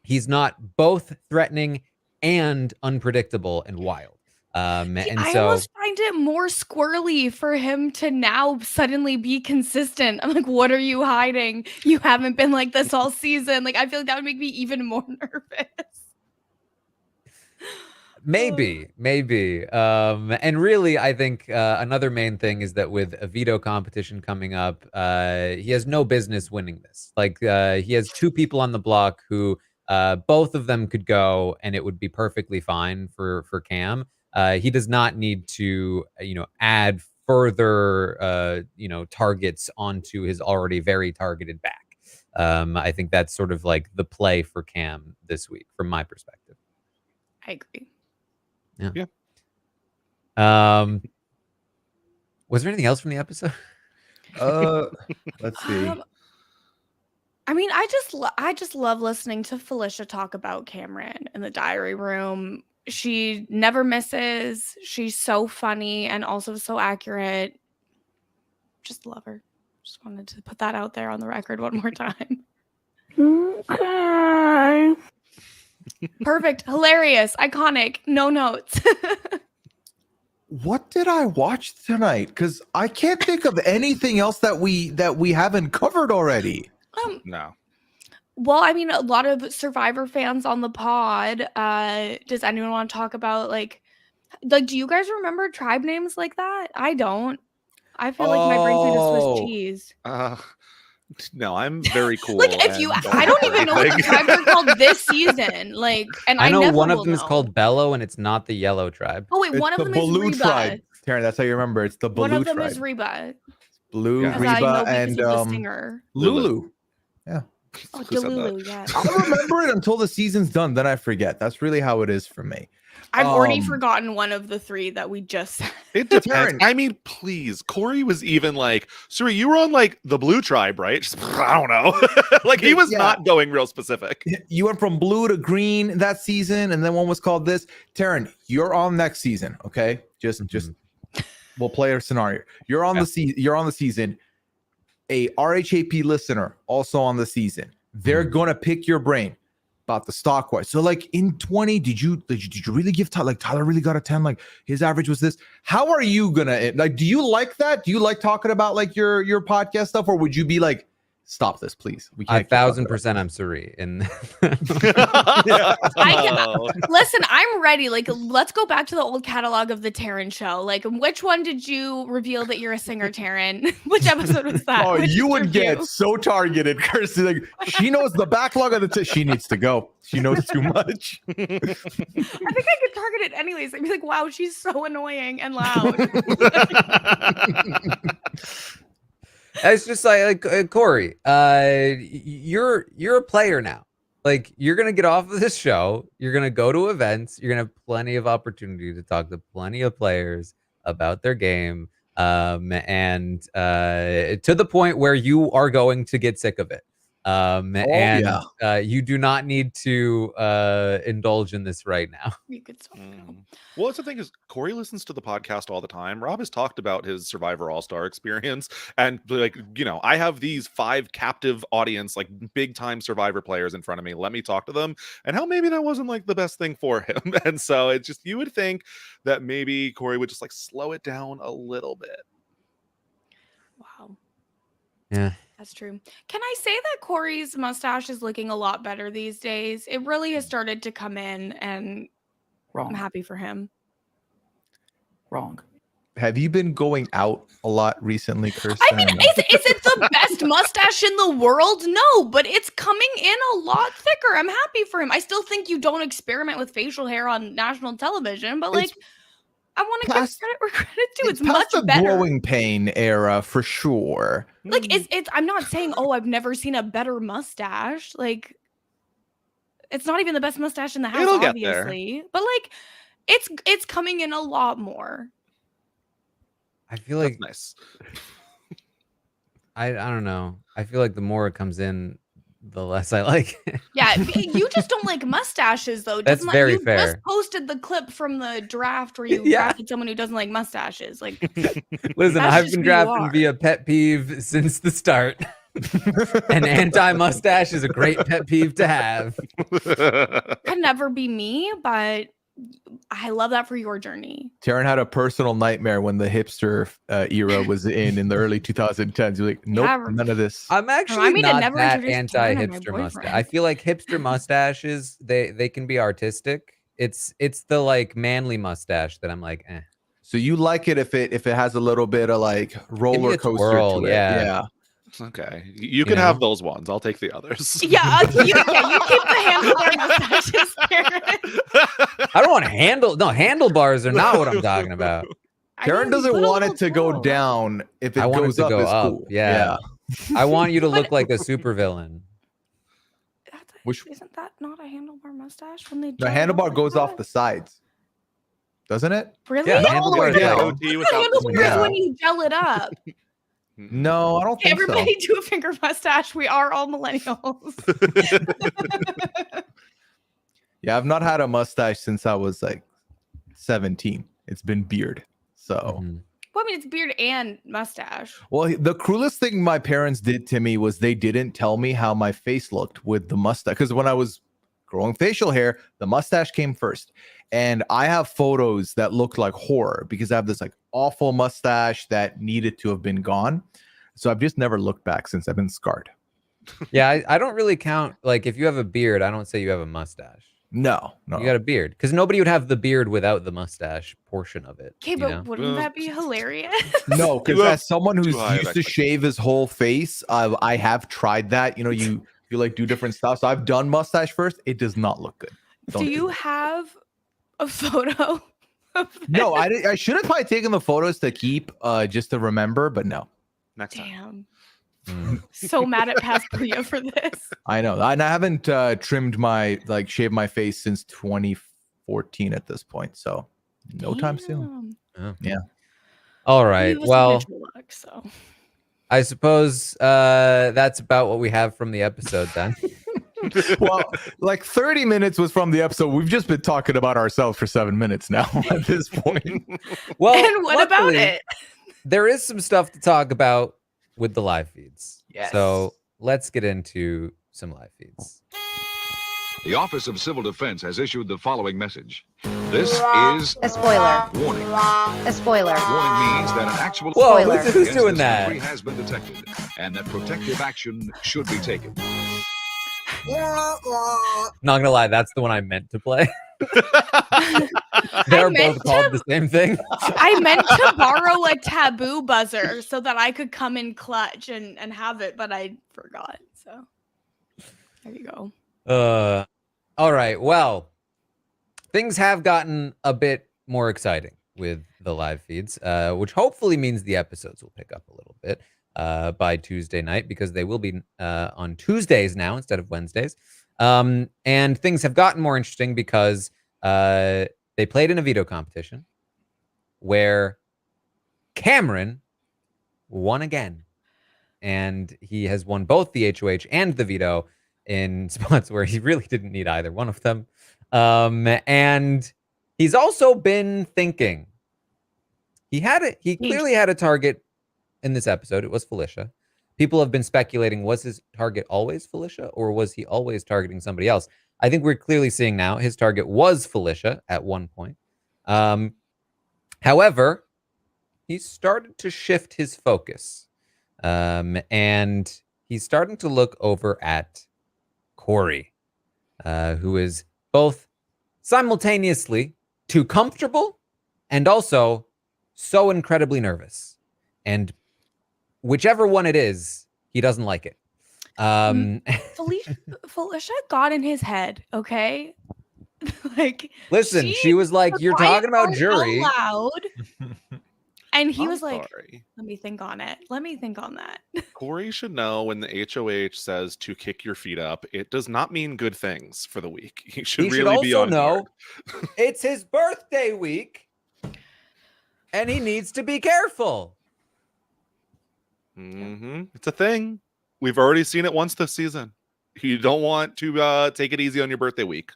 A: he's not both threatening and unpredictable and wild.
D: I almost find it more squirrely for him to now suddenly be consistent. I'm like, what are you hiding? You haven't been like this all season. Like, I feel like that would make me even more nervous.
A: Maybe. And really, I think another main thing is that with a veto competition coming up, he has no business winning this. Like, he has two people on the block who both of them could go, and it would be perfectly fine for Cam. He does not need to, add further, targets onto his already very targeted back. I think that's sort of like the play for Cam this week, from my perspective.
D: I agree.
B: Yeah.
A: Was there anything else from the episode?
C: Let's see.
D: I mean, I just love listening to Felicia talk about Cameron in the diary room. She never misses. She's so funny and also so accurate. Just love her. Just wanted to put that out there on the record one more time.
E: Okay.
D: Perfect, hilarious, iconic, no notes.
C: What did I watch tonight? Because I can't think of anything else that we haven't covered already.
B: No.
D: Well, I mean, a lot of Survivor fans on the pod. Does anyone want to talk about like, do you guys remember tribe names like that? I don't. I feel like my brain's made of Swiss cheese.
B: No, I'm very cool.
D: Like, if you, I don't even know what the tribes are called this season. Like, and
A: I know
D: never
A: one of
D: will
A: them is
D: know.
A: called Bello, and it's not the yellow tribe.
D: Oh wait,
C: It's
D: one of
C: the
D: them
C: Baloo
D: is Reba.
C: tribe. Taryn, that's how you remember. It's the Baloo
D: One of them
C: tribe.
D: is Reba.
C: Blue,
B: Yeah.
D: 'Cause I know
C: Reba,
D: because
C: and
D: of the singer.
C: Lulu.
D: Oh,
B: Who said that?
D: Delulu, yeah.
C: I'll remember it until the season's done. Then I forget. That's really how it is for me.
D: I've already
C: Um,
D: forgotten one of the three that we just said.
B: It depends.
C: Taryn.
B: I mean, please. Corey was even like, Suri, you were on like the blue tribe, right? Just, I don't know. Like he was
C: Yeah.
B: not going real specific.
C: You went from blue to green that season, and then one was called this. Taryn, you're on next season, okay? Just we'll play a scenario. You're on you're on the season. A RHAP listener also on the season. They're gonna pick your brain about the stock wise. So like in 20, did you really give Tyler, like Tyler really got a 10, like his average was this? How are you gonna, like, do you like that? Do you like talking about like your podcast stuff, or would you be like, stop this, please? We can't.
A: 1,000% I'm Suri. And
D: Listen, I'm ready. Like, let's go back to the old catalog of the Taryn show. Like, which one did you reveal that you're a singer, Taryn? Which episode was that?
C: Oh,
D: Which
C: you would
D: interview?
C: get so targeted, Kirsten. Like, she knows the backlog of the. She needs to go. She knows too much.
D: I think I could target it anyways. I'd be like, wow, she's so annoying and loud.
A: it's just like Corey, you're a player now. Like, you're gonna get off of this show, you're gonna go to events, you're gonna have plenty of opportunity to talk to plenty of players about their game, and to the point where you are going to get sick of it. You do not need to indulge in this right now.
D: You could stop now.
B: Well, that's the thing is, Corey listens to the podcast all the time. Rob has talked about his Survivor All-Star experience, and like, I have these 5 captive audience, like big time Survivor players in front of me. Let me talk to them, and how maybe that wasn't like the best thing for him. And so it's just, you would think that maybe Corey would just like slow it down a little bit.
D: Wow.
A: Yeah.
D: That's true. Can I say that Corey's mustache is looking a lot better these days? It really has started to come in, and
G: Wrong.
D: I'm happy for him.
G: Wrong.
C: Have you been going out a lot recently, Kirsten?
D: I mean, is it the best mustache in the world? No, but it's coming in a lot thicker. I'm happy for him. I still think you don't experiment with facial hair on national television, but like, I want to give credit where credit's due. It's much
C: the
D: better.
C: growing pain era for sure.
D: Like, it's. I'm not saying, oh, I've never seen a better mustache. Like, it's not even the best mustache in the house,
B: It'll get there.
D: obviously. But like, it's coming in a lot more.
A: I feel like
B: That's nice.
A: I don't know. I feel like the more it comes in, the less I like it.
D: Yeah, you just don't like mustaches, though.
A: That's
D: Doesn't
A: very
D: you
A: fair.
D: just posted the clip from the draft where you
A: Yeah.
D: drafted someone who doesn't like mustaches. Like,
A: Listen,
D: that's
A: I've
D: just
A: been
D: who you
A: drafting
D: are.
A: via pet peeve since the start. An anti-mustache is a great pet peeve to have.
D: could never be me, but I love that for your journey.
C: Taryn had a personal nightmare when the hipster era was in the early 2010s. You're like, nope,
D: Yeah,
C: none of this.
A: I'm actually
D: mean, I
A: not
D: never
A: that
D: introduced Taryn to my
A: anti-hipster mustache.
D: boyfriend.
A: I feel like hipster mustaches, they can be artistic. It's the like manly mustache that I'm like, eh.
C: So you like it if it has a little bit of like roller
A: a
C: coaster
A: twirl,
C: to it.
A: yeah.
B: Okay, you can
A: know?
B: have those ones. I'll take the others.
D: Yeah, you keep the handlebar mustaches, Karen.
A: I don't want handlebars are not what I'm talking about.
C: Karen doesn't want it to go down. If it
A: I want it
C: goes
A: to
C: up,
A: go
C: it's
A: up.
C: cool.
A: Yeah. I want you to look
D: But-
A: like a supervillain.
D: Isn't that not a handlebar mustache when they
C: The
D: gel it up
C: handlebar
D: like
C: goes
D: that?
C: off the sides, doesn't it?
D: Really?
A: Yeah,
C: Not all the way
A: handlebar
C: down.
A: down.
B: Goatee
D: The
B: without the
D: handlebar is
C: Yeah.
D: when you gel it up.
C: No, I don't think
D: Everybody do a finger mustache. We are all millennials.
C: so. Yeah, I've not had a mustache since I was like 17. It's been beard. So,
A: Mhm.
D: Well, I mean, it's beard and mustache.
C: well, the cruelest thing my parents did to me was they didn't tell me how my face looked with the mustache. Because when I was growing facial hair, the mustache came first. And I have photos that look like horror because I have this like awful mustache that needed to have been gone. So I've just never looked back since I've been scarred.
A: Yeah, I don't really count. Like, if you have a beard, I don't say you have a mustache.
C: No.
A: You got a beard. Because nobody would have the beard without the mustache portion of it.
D: Okay,
A: you
D: but
A: know?
D: wouldn't that be hilarious?
C: No, because
B: You have
C: as someone who's
B: too high of
C: used to shave his whole face, I have tried that. You know, you like do different stuff. So I've done mustache first. It does not look good. Don't
D: Do you
C: it.
D: have a photo of this?
C: No, I should have probably taken the photos to keep just to remember, but no.
B: Next time.
D: Damn.
A: Mm.
D: So mad at past Pooya for this.
C: I know. And I haven't trimmed my shaved my face since 2014 at this point. So no time soon.
D: Damn.
A: Oh.
C: Yeah.
A: All right.
D: Leave us
A: Well,
D: habitual luck, so.
A: I suppose that's about what we have from the episode then.
C: Well, like 30 minutes was from the episode. We've just been talking about ourselves for 7 minutes now at this point.
A: Well,
D: And what about
A: luckily,
D: it?
A: There is some stuff to talk about with the live feeds.
C: Yes.
A: So let's get into some live feeds.
I: The Office of Civil Defense has issued the following message. This is
H: A spoiler.
I: warning.
H: A spoiler.
I: Warning means that an actual
A: Whoa,
H: Spoiler.
A: who's
I: against
A: doing
I: this
A: that?
I: country has been detected, and that protective action should be taken.
A: Not gonna lie, that's the one I meant to play. They're
D: meant
A: both called the same thing.
D: I meant to borrow a taboo buzzer so that I could come in clutch and have it, but I forgot. So there you go.
A: All right. Well, things have gotten a bit more exciting with the live feeds, which hopefully means the episodes will pick up a little bit by Tuesday night, because they will be on Tuesdays now instead of Wednesdays. And things have gotten more interesting because they played in a veto competition where Cameron won again. And he has won both the HOH and the veto in spots where he really didn't need either one of them. And he's also been thinking. He clearly had a target in this episode. It was Felicia. People have been speculating, was his target always Felicia, or was he always targeting somebody else? I think we're clearly seeing now his target was Felicia at one point. However, he started to shift his focus. And he's starting to look over at Corey, who is both simultaneously too comfortable and also so incredibly nervous. And whichever one it is, he doesn't like it.
D: Felicia got in his head, okay? Like,
A: Listen, she was like, "You're talking about jury."
D: Loud. And he
B: I'm
D: was like,
B: sorry.
D: let me think on it. Let me think on that.
B: Corey should know when the HOH says to kick your feet up, it does not mean good things for the week. He should
A: He
B: really
A: should
B: be
A: also
B: on
A: know
B: guard.
A: it's his birthday week, and he needs to be careful.
B: It's a thing. We've already seen it once this season. You don't want to take it easy on your birthday week.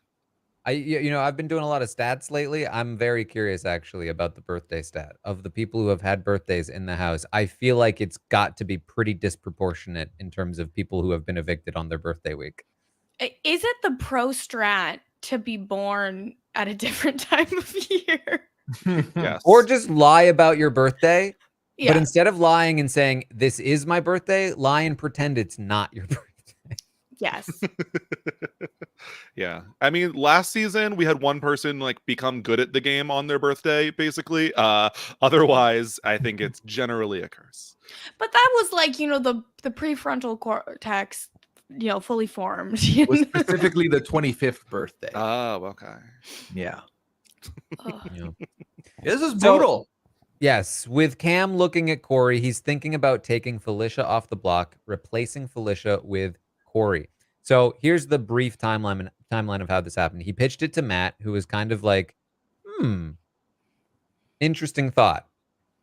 A: I've been doing a lot of stats lately. I'm very curious actually about the birthday stat of the people who have had birthdays in the house. I feel like it's got to be pretty disproportionate in terms of people who have been evicted on their birthday week.
D: Is it the pro strat to be born at a different time of year?
B: Yes.
A: Or just lie about your birthday,
D: Yeah.
A: but instead of lying and saying, "This is my birthday," lie and pretend it's not your birthday.
D: Yes.
B: Yeah. I mean, last season we had one person like become good at the game on their birthday, basically. Otherwise, I think it's generally a curse.
D: But that was like, the prefrontal cortex, fully formed. you
C: It was
D: know?
C: specifically the 25th birthday.
B: Oh, okay.
C: Yeah.
D: Ugh.
A: Yeah.
C: This is
A: So-
C: brutal.
A: Yes, with Cam looking at Corey, he's thinking about taking Felicia off the block, replacing Felicia with Corey. So here's the brief timeline of how this happened. He pitched it to Matt, who was kind of like, interesting thought.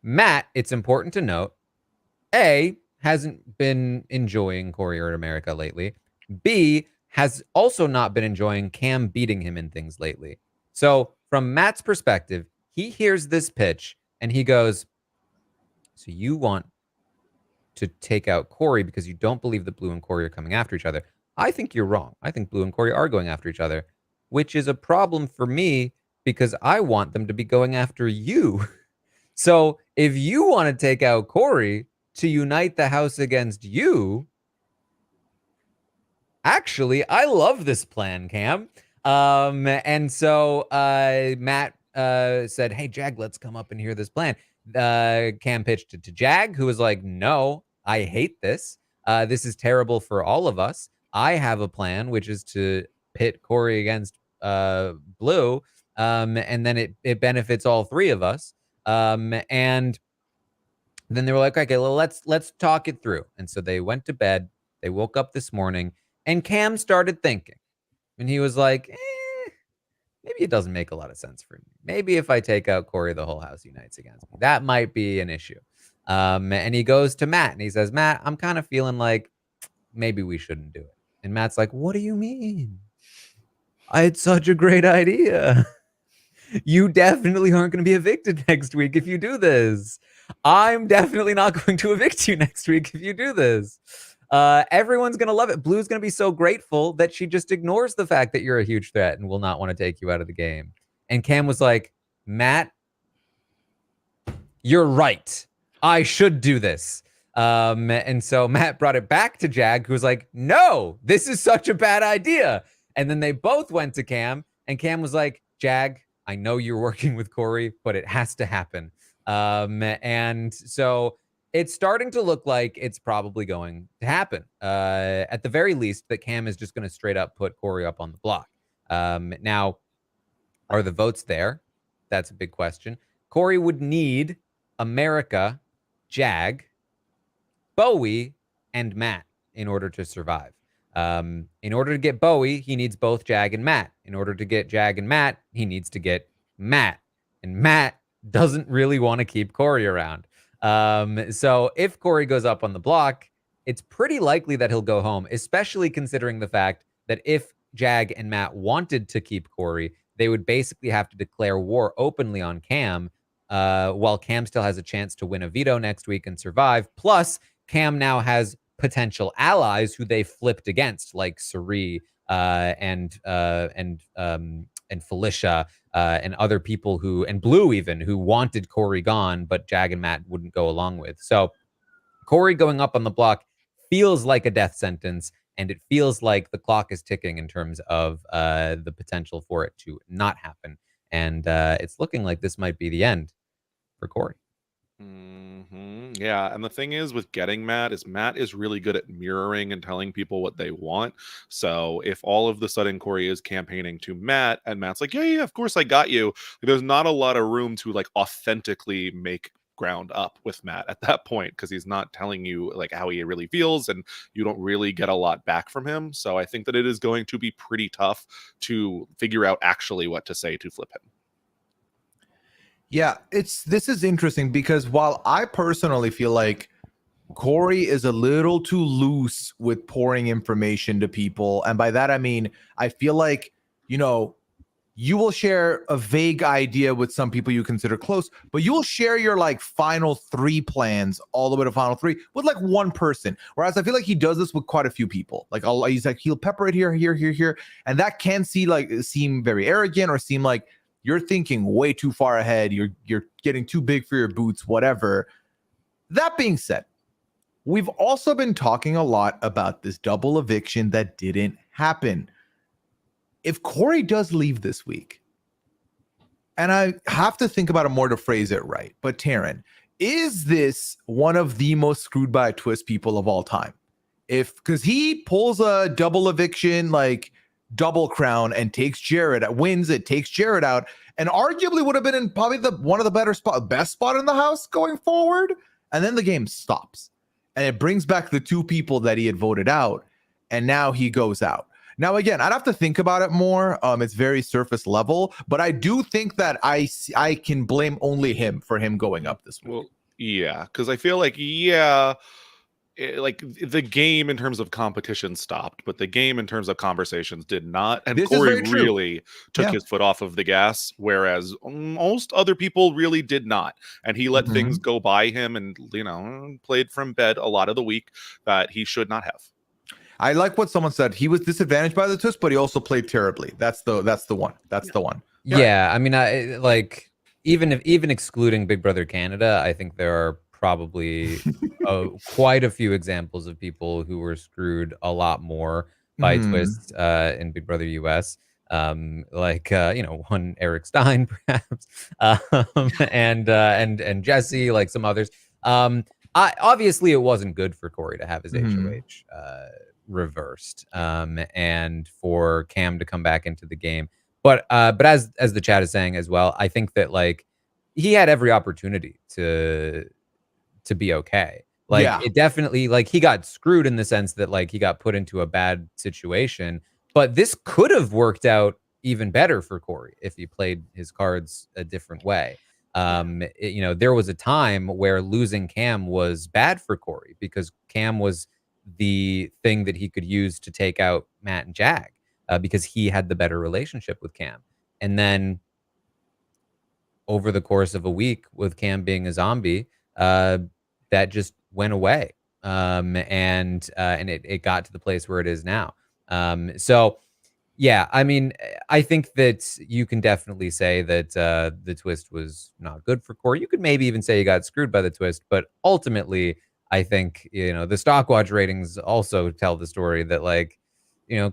A: Matt, it's important to note, A, hasn't been enjoying Corey or America lately. B, has also not been enjoying Cam beating him in things lately. So from Matt's perspective, he hears this pitch and he goes, so you want to take out Corey because you don't believe that Blue and Corey are coming after each other. I think you're wrong. I think Blue and Corey are going after each other, which is a problem for me because I want them to be going after you. So if you want to take out Corey to unite the house against you, actually, I love this plan, Cam. And so Matt said, hey, Jag, let's come up and hear this plan. Cam pitched it to Jag, who was like, no, I hate this. This is terrible for all of us. I have a plan, which is to pit Corey against Blue, and then it benefits all three of us. And then they were like, okay, well, let's talk it through. And so they went to bed. They woke up this morning, and Cam started thinking. And he was like, maybe it doesn't make a lot of sense for me. Maybe if I take out Corey, the whole house unites against me. That might be an issue. And he goes to Matt, and he says, Matt, I'm kind of feeling like maybe we shouldn't do it. And Matt's like, what do you mean? I had such a great idea. You definitely aren't going to be evicted next week if you do this. I'm definitely not going to evict you next week if you do this. Everyone's going to love it. Blue's going to be so grateful that she just ignores the fact that you're a huge threat and will not want to take you out of the game. And Cam was like, Matt, you're right. I should do this. And so Matt brought it back to Jag, who was like, no, this is such a bad idea. And then they both went to Cam, and Cam was like, Jag, I know you're working with Corey, but it has to happen. And so it's starting to look like it's probably going to happen. At the very least, that Cam is just going to straight up put Corey up on the block. Now, are the votes there? That's a big question. Corey would need America, Jag, Bowie, and Matt in order to survive. In order to get Bowie, he needs both Jag and Matt. In order to get Jag and Matt, he needs to get Matt. And Matt doesn't really want to keep Corey around. So if Corey goes up on the block, it's pretty likely that he'll go home, especially considering the fact that if Jag and Matt wanted to keep Corey, they would basically have to declare war openly on Cam, while Cam still has a chance to win a veto next week and survive. Plus, Cam now has potential allies who they flipped against, like Suri and Felicia and other people and Blue even, who wanted Corey gone, but Jag and Matt wouldn't go along with. So Corey going up on the block feels like a death sentence, and it feels like the clock is ticking in terms of the potential for it to not happen. And it's looking like this might be the end for Corey.
B: Yeah, and the thing is with getting Matt is really good at mirroring and telling people what they want. So if all of the sudden Corey is campaigning to Matt and Matt's like, yeah, of course I got you, there's not a lot of room to like authentically make ground up with Matt at that point, because he's not telling you like how he really feels, and you don't really get a lot back from him. So I think that it is going to be pretty tough to figure out actually what to say to flip him.
C: Yeah, this is interesting because while I personally feel like Corey is a little too loose with pouring information to people, and by that I mean I feel like, you will share a vague idea with some people you consider close, but you'll share your like final 3 plans all the way to final 3 with like one person. Whereas I feel like he does this with quite a few people. Like he'll pepper it here, and that can seem very arrogant or seem like you're thinking way too far ahead. You're getting too big for your boots, whatever. That being said, we've also been talking a lot about this double eviction that didn't happen. If Corey does leave this week, and I have to think about it more to phrase it right, but Taran, is this one of the most screwed by a twist people of all time? Because he pulls a double eviction, like double crown, and takes Jared, wins it, takes Jared out, and arguably would have been in probably one of the best spot in the house going forward. And then the game stops, and it brings back the two people that he had voted out, and now he goes out. Now, again, I'd have to think about it more. It's very surface level, but I do think that I can blame only him for him going up this week.
B: Well, yeah, because I feel like, like the game in terms of competition stopped, but the game in terms of conversations did not. And
C: This is
B: Corey
C: very true.
B: really took
C: Yeah.
B: his foot off of the gas, whereas most other people really did not. And he let things go by him and, played from bed a lot of the week that he should not have.
C: I like what someone said. He was disadvantaged by the twist, but he also played terribly. That's the one. That's the one.
A: Yeah, I mean, even excluding Big Brother Canada, I think there are probably quite a few examples of people who were screwed a lot more by twists in Big Brother US. One Eric Stein, perhaps, and Jesse, like some others. Obviously, it wasn't good for Corey to have his HOH reversed, and for Cam to come back into the game. But as the chat is saying as well, I think that like he had every opportunity to be okay. Like it definitely, like, he got screwed in the sense that like he got put into a bad situation, but this could have worked out even better for Corey if he played his cards a different way. There was a time where losing Cam was bad for Corey because Cam was the thing that he could use to take out Matt and Jag, because he had the better relationship with Cam. And then over the course of a week, with Cam being a zombie, that just went away. And it got to the place where it is now. So yeah, I mean, I think that you can definitely say that the twist was not good for Corey. You could maybe even say he got screwed by the twist, but ultimately, I think, the Stockwatch ratings also tell the story that, like,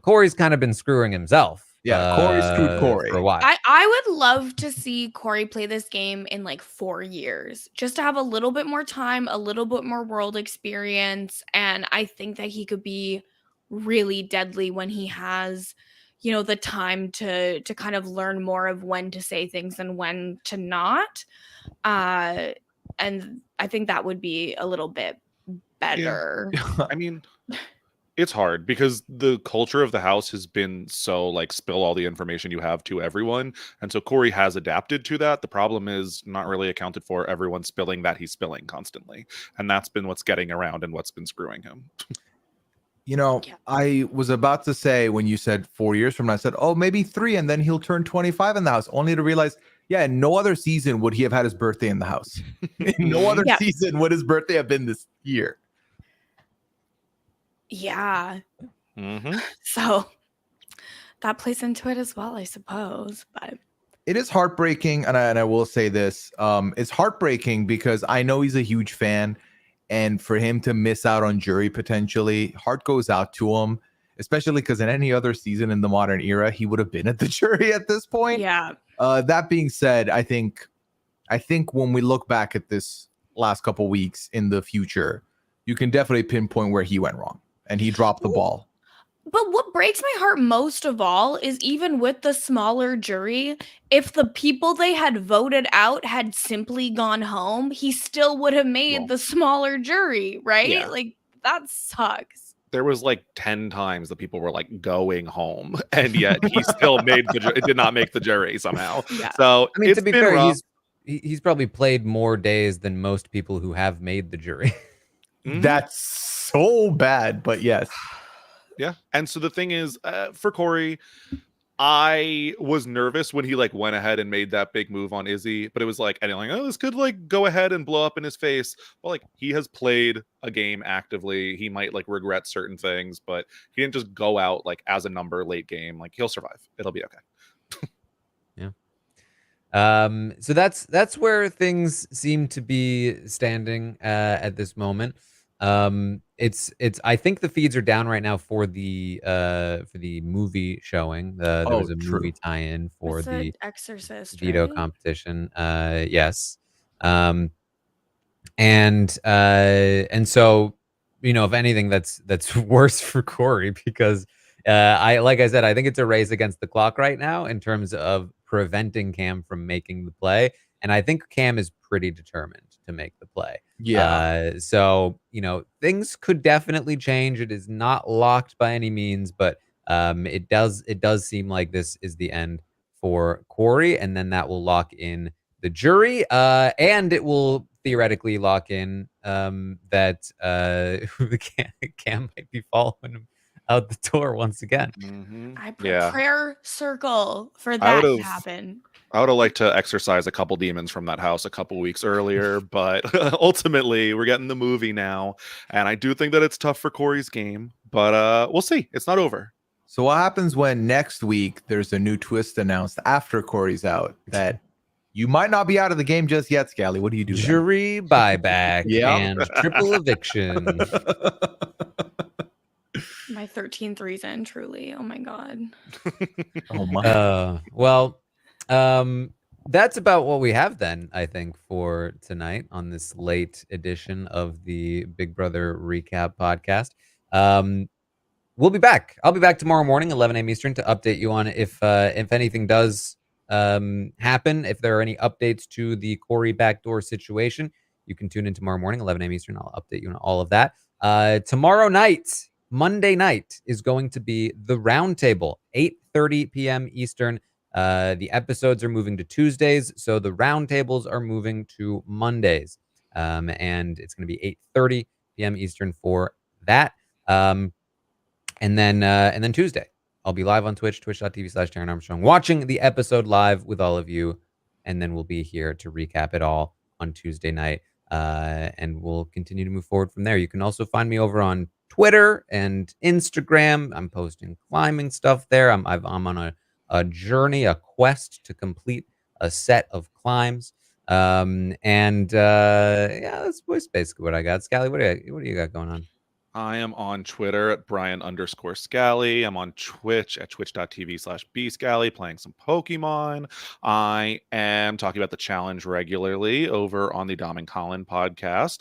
A: Corey's kind of been screwing himself.
C: Yeah, Corey screwed Corey
A: for a while.
D: I would love to see Corey play this game in like 4 years, just to have a little bit more time, a little bit more world experience. And I think that he could be really deadly when he has, the time to kind of learn more of when to say things and when to not. And I think that would be a little bit better.
B: Yeah. I mean, it's hard because the culture of the house has been so like spill all the information you have to everyone. And so Corey has adapted to that. The problem is not really accounted for everyone spilling that he's spilling constantly. And that's been what's getting around and what's been screwing him.
C: I was about to say when you said 4 years from now, I said, oh, maybe 3, and then he'll turn 25 in the house, only to realize, in no other season would he have had his birthday in the house. In no other season would his birthday have been this year.
D: Yeah. So that plays into it as well, I suppose. But
C: it is heartbreaking, and I will say this: it's heartbreaking because I know he's a huge fan, and for him to miss out on jury potentially, heart goes out to him. Especially because in any other season in the modern era, he would have been at the jury at this point.
D: Yeah.
C: That being said, I think when we look back at this last couple weeks in the future, you can definitely pinpoint where he went wrong and he dropped the ball.
D: But what breaks my heart most of all is even with the smaller jury, if the people they had voted out had simply gone home, he still would have made the smaller jury, right?
B: Yeah.
D: Like, that sucks.
B: There was like 10 times that people were like going home, and yet he still did not make the jury somehow.
D: Yeah.
B: So
A: I mean, to be fair,
B: rough.
A: he's probably played more days than most people who have made the jury.
C: That's so bad, but yes.
B: Yeah. And so the thing is, for Corey, I was nervous when he like went ahead and made that big move on Izzy, but it was like, this could like go ahead and blow up in his face. Well, like, he has played a game actively. He might like regret certain things, but he didn't just go out like as a number late game. Like, he'll survive. It'll be okay.
A: Yeah. So that's where things seem to be standing at this moment. It's I think the feeds are down right now for the movie showing. There was a movie tie-in for
D: It's
A: the
D: The Exorcist,
A: veto
D: right?
A: competition. Yes. And so, if anything, that's worse for Corey because like I said, I think it's a race against the clock right now in terms of preventing Cam from making the play. And I think Cam is pretty determined to make the play.
C: Yeah.
A: So, things could definitely change. It is not locked by any means, but it does seem like this is the end for Corey, and then that will lock in the jury, and it will theoretically lock in that Cam might be following him out the door once again.
D: I put
B: Yeah.
D: prayer circle for
B: I
D: that to
B: would've-
D: happen.
B: I would have liked to exorcise a couple demons from that house a couple weeks earlier, but ultimately we're getting the movie now, and I do think that it's tough for Corey's game, but we'll see. It's not over.
C: So what happens when next week there's a new twist announced after Corey's out that you might not be out of the game just yet, Scally? What do you do then?
A: Jury buyback
C: Yeah.
A: and triple eviction.
D: My 13th reason, truly. Oh my god.
C: Oh my.
A: Well, that's about what we have then, I think, for tonight on this late edition of the Big Brother Recap podcast. We'll be back. I'll be back tomorrow morning, 11 a.m. Eastern, to update you on if anything does happen. If there are any updates to the Corey backdoor situation, you can tune in tomorrow morning, 11 a.m. Eastern. I'll update you on all of that. Tomorrow night, Monday night, is going to be the Roundtable, 8:30 p.m. Eastern. The episodes are moving to Tuesdays, so the roundtables are moving to Mondays, and it's going to be 8:30 p.m. Eastern for that. And then Tuesday, I'll be live on Twitch, twitch.tv/Taran Armstrong, watching the episode live with all of you, and then we'll be here to recap it all on Tuesday night, and we'll continue to move forward from there. You can also find me over on Twitter and Instagram. I'm posting climbing stuff there. I'm on a journey, a quest to complete a set of climbs. Yeah, that's basically what I got. Scally, what do you got going on?
B: I am on Twitter at Brian_Scally. I'm on Twitch at twitch.tv/bscally playing some Pokemon. I am talking about the challenge regularly over on the Dom and Colin podcast,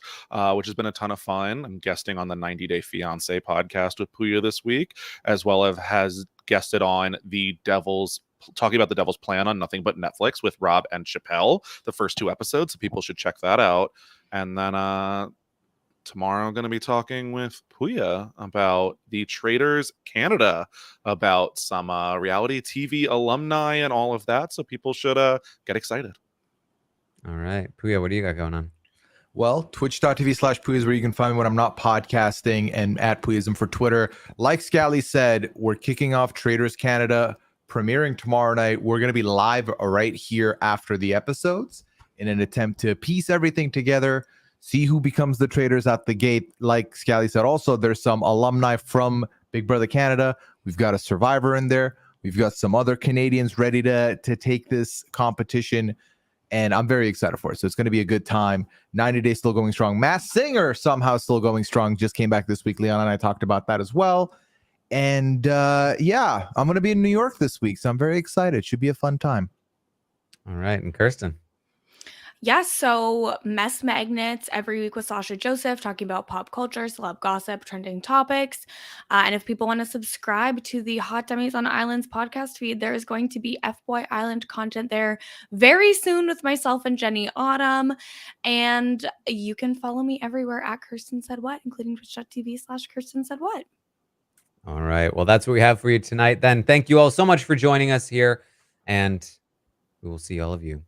B: which has been a ton of fun. I'm guesting on the 90 Day Fiancé podcast with Pooya this week, as well as has guested on talking about the Devil's Plan on Nothing But Netflix with Rob and Chappelle, the first 2 episodes, so people should check that out. And then tomorrow I'm going to be talking with Pooya about the Traders Canada, about some reality TV alumni and all of that, so people should get excited.
A: All right, Pooya, what do you got going on?
C: Well, twitch.tv/Pooya is where you can find me when I'm not podcasting, and at Pooyism for Twitter. Like Scally said, we're kicking off Traders Canada, premiering tomorrow night. We're going to be live right here after the episodes in an attempt to piece everything together, see who becomes the traders at the gate. Like Scally said, also, there's some alumni from Big Brother Canada. We've got a survivor in there. We've got some other Canadians ready to take this competition, and I'm very excited for it. So it's going to be a good time. 90 Days still going strong. Masked Singer somehow still going strong. Just came back this week. Leon and I talked about that as well. And yeah, I'm going to be in New York this week, so I'm very excited. Should be a fun time.
A: All right, and Kirsten.
D: Yes, so Mess Magnets every week with Sasha Joseph, talking about pop culture, celeb gossip, trending topics. And if people want to subscribe to the Hot Dummies on Islands podcast feed, there is going to be F-Boy Island content there very soon with myself and Jenny Autumn. And you can follow me everywhere at Kirsten Said What, including twitch.tv/Kirsten Said What.
A: All right, well, that's what we have for you tonight then. Thank you all so much for joining us here, and we will see all of you